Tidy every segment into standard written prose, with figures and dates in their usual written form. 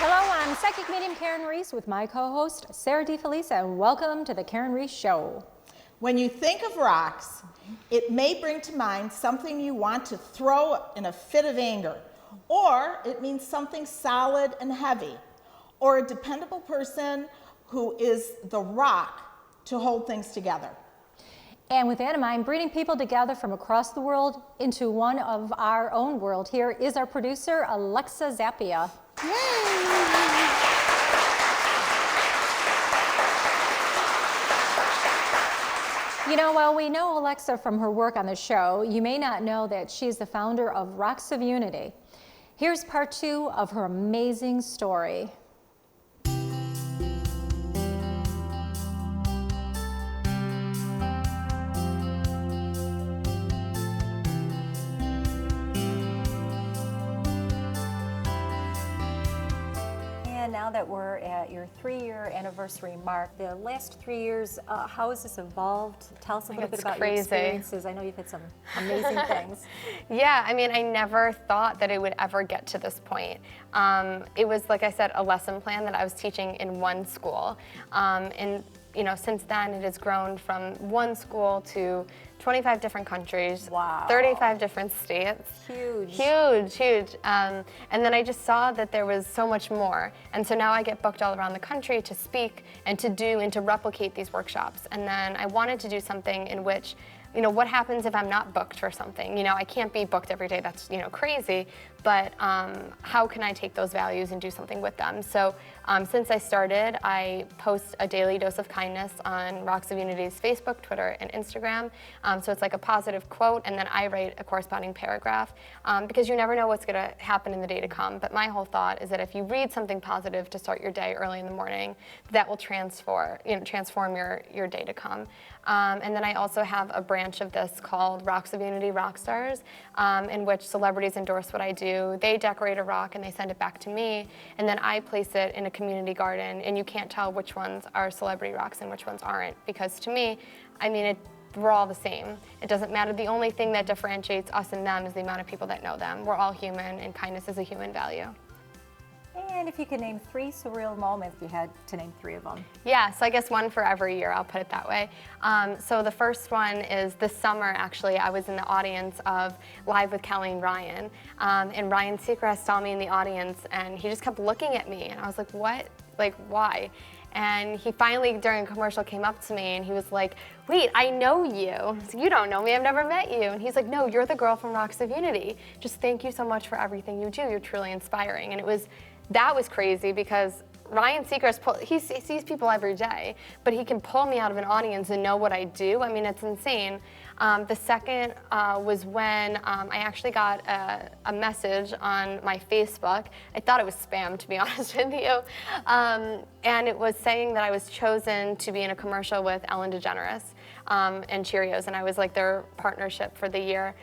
Hello, I'm psychic medium Karen Reese with my co-host Sarah DeFelice, and welcome to the Karen Reese Show. When you think of rocks, it may bring to mind something you want to throw in a fit of anger, or it means something solid and heavy, or a dependable person who is the rock to hold things together. And with that in mind, bringing people together from across the world into one of our own world, here is our producer, Alexa Zappia. You know, while we know Alexa from her work on the show, you may not know that she's the founder of Rocks of Unity. Here's part 2 of her amazing story. Now that we're at your 3-year anniversary mark, the last 3 years, how has this evolved? Tell us a little bit about your experiences. I know you've had some amazing things. Yeah, I mean, I never thought that it would ever get to this point. It was, like I said, a lesson plan that I was teaching in one school. And you know, since then it has grown from one school to 25 different countries, wow. 35 different states. Huge. Huge, huge. And then I just saw that there was so much more. And so now I get booked all around the country to speak and to do and to replicate these workshops. And then I wanted to do something in which, you know, what happens if I'm not booked for something? You know, I can't be booked every day, that's, you know, crazy, but how can I take those values and do something with them? So since I started, I post a daily dose of kindness on Rocks of Unity's Facebook, Twitter, and Instagram. So it's like a positive quote, and then I write a corresponding paragraph, because you never know what's gonna happen in the day to come. But my whole thought is that if you read something positive to start your day early in the morning, that will transform your day to come. And then I also have a branch of this called Rocks of Unity Rockstars, in which celebrities endorse what I do. They decorate a rock and they send it back to me, and then I place it in a community garden, and you can't tell which ones are celebrity rocks and which ones aren't, because to me, I mean, we're all the same. It doesn't matter. The only thing that differentiates us and them is the amount of people that know them. We're all human, and kindness is a human value. And if you could name 3 surreal moments, if you had to name 3 of them. Yeah, so I guess one for every year, I'll put it that way. So the first one is this summer, actually, I was in the audience of Live with Kelly and Ryan. And Ryan Seacrest saw me in the audience, and he just kept looking at me, and I was like, what? Like, why? And he finally, during a commercial, came up to me and he was like, wait, I know you. I was like, you don't know me, I've never met you. And he's like, no, you're the girl from Rocks of Unity. Just thank you so much for everything you do. You're truly inspiring. And that was crazy, because Ryan Seacrest, he sees people every day, but he can pull me out of an audience and know what I do. I mean, it's insane. The second was when I actually got a message on my Facebook. I thought it was spam, to be honest with you. And it was saying that I was chosen to be in a commercial with Ellen DeGeneres and Cheerios, and I was like their partnership for the year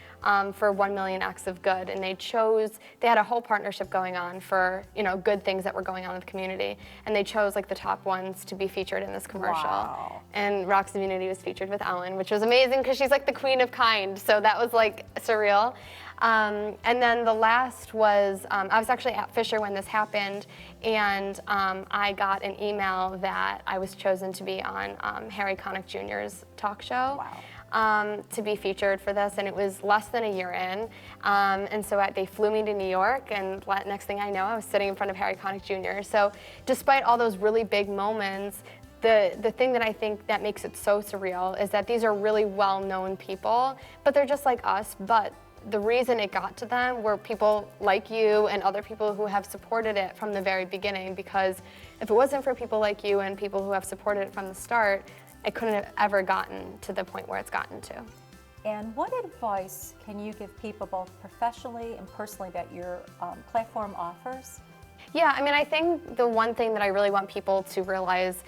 for 1 Million Acts of Good. And they had a whole partnership going on for, you know, good things that were going on in the community. And they chose like the top ones to be featured in this commercial. Wow. And Rocks of Unity was featured with Ellen, which was amazing because she's like the queen of kind. So that was like surreal. And then the last was, I was actually at Fisher when this happened, and I got an email that I was chosen to be on Harry Connick Jr.'s talk show. Wow. To be featured for this, and it was less than a year in. And so they flew me to New York, and next thing I know, I was sitting in front of Harry Connick Jr. So despite all those really big moments, the thing that I think that makes it so surreal is that these are really well-known people, but they're just like us. But the reason it got to them were people like you and other people who have supported it from the very beginning, because if it wasn't for people like you and people who have supported it from the start, it couldn't have ever gotten to the point where it's gotten to. And what advice can you give people both professionally and personally that your platform offers? Yeah, I mean, I think the one thing that I really want people to realize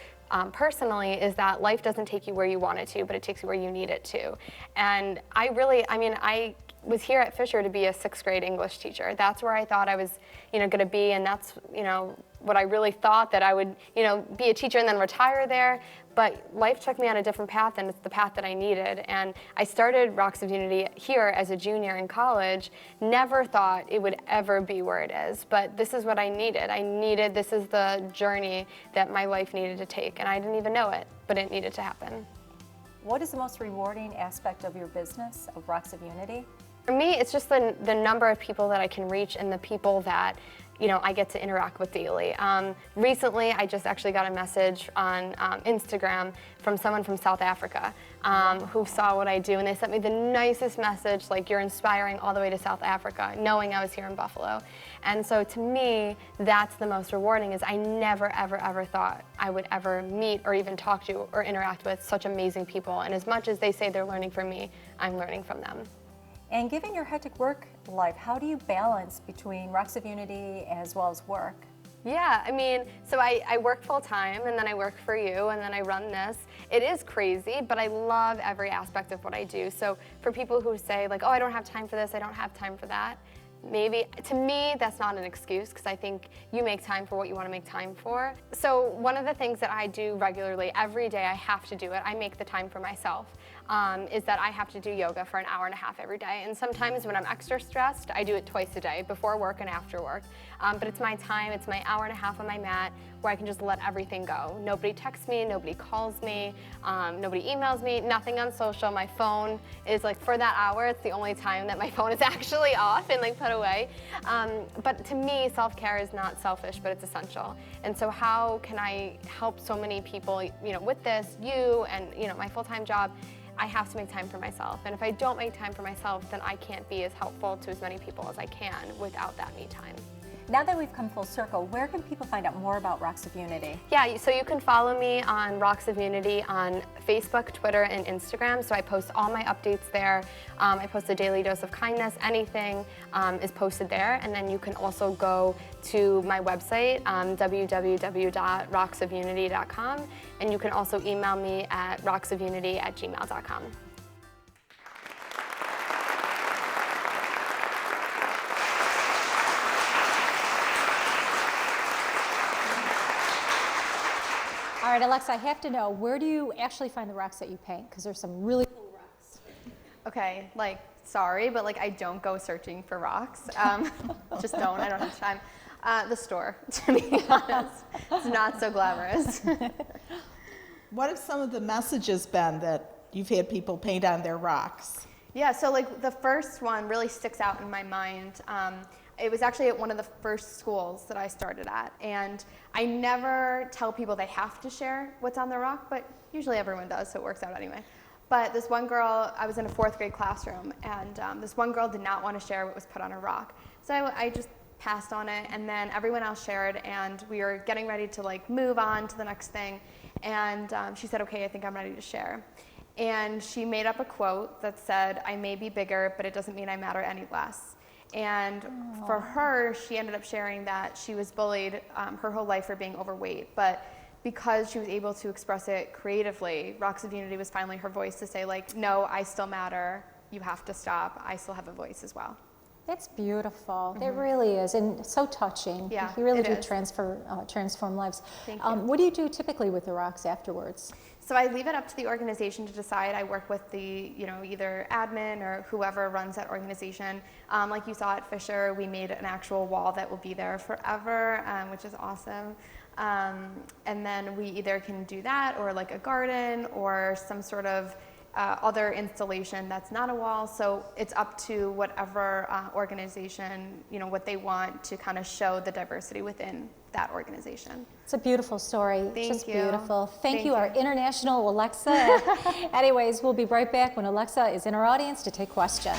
personally is that life doesn't take you where you want it to, but it takes you where you need it to. And I was here at Fisher to be a 6th grade English teacher. That's where I thought I was, going to be, and that's, what I really thought that I would, be a teacher and then retire there. But life took me on a different path, and it's the path that I needed. And I started Rocks of Unity here as a junior in college. Never thought it would ever be where it is, but this is what I needed. This is the journey that my life needed to take, and I didn't even know it, but it needed to happen. What is the most rewarding aspect of your business, of Rocks of Unity? For me, it's just the number of people that I can reach and the people that I get to interact with daily. Recently, I just actually got a message on Instagram from someone from South Africa who saw what I do, and they sent me the nicest message, like, you're inspiring all the way to South Africa, knowing I was here in Buffalo. And so to me, that's the most rewarding, is I never, ever, ever thought I would ever meet or even talk to or interact with such amazing people. And as much as they say they're learning from me, I'm learning from them. And given your hectic work life, how do you balance between Rocks of Unity as well as work? Yeah, so I work full time, and then I work for you, and then I run this. It is crazy, but I love every aspect of what I do. So for people who say, like, oh, I don't have time for this, I don't have time for that, maybe, to me, that's not an excuse, because I think you make time for what you want to make time for. So one of the things that I do regularly, every day I have to do it, I make the time for myself, is that I have to do yoga for an hour and a half every day. And sometimes when I'm extra stressed, I do it twice a day, before work and after work. But it's my time, it's my hour and a half on my mat where I can just let everything go. Nobody texts me, nobody calls me, nobody emails me, nothing on social. My phone is, like, for that hour, it's the only time that my phone is actually off and, like, put away. But to me, self-care is not selfish, but it's essential. And so how can I help so many people, with this, you and, my full-time job? I have to make time for myself. And if I don't make time for myself, then I can't be as helpful to as many people as I can without that me time. Now that we've come full circle, where can people find out more about Rocks of Unity? Yeah, so you can follow me on Rocks of Unity on Facebook, Twitter, and Instagram. So I post all my updates there. I post a daily dose of kindness. Anything is posted there. And then you can also go to my website, www.rocksofunity.com. And you can also email me at rocksofunity@gmail.com. All right, Alexa, I have to know, where do you actually find the rocks that you paint? Because there's some really cool rocks. Okay, sorry, but I don't go searching for rocks. Just don't, I don't have time. The store, to be honest. It's not so glamorous. What have some of the messages been that you've had people paint on their rocks? Yeah, so the first one really sticks out in my mind. It was actually at one of the first schools that I started at, and I never tell people they have to share what's on the rock, but usually everyone does, so it works out anyway. But this one girl, I was in a 4th grade classroom, and this one girl did not want to share what was put on her rock. So I just passed on it, and then everyone else shared, and we were getting ready to move on to the next thing, and she said, okay, I think I'm ready to share. And she made up a quote that said, I may be bigger, but it doesn't mean I matter any less. And for her, she ended up sharing that she was bullied her whole life for being overweight, but because she was able to express it creatively, Rocks of Unity was finally her voice to say, no, I still matter, you have to stop, I still have a voice as well. That's beautiful. It really is, and so touching. Yeah, you really do is. transform lives. Thank you. What do you do typically with the rocks afterwards? So I leave it up to the organization to decide. I work with the, either admin or whoever runs that organization. Like you saw at Fisher, we made an actual wall that will be there forever, which is awesome. And then we either can do that or a garden or some sort of other installation that's not a wall. So it's up to whatever organization, what they want to kind of show the diversity within that organization. It's a beautiful story. Thank Just you. Beautiful. Thank you, our international Alexa. Anyways, we'll be right back when Alexa is in our audience to take questions.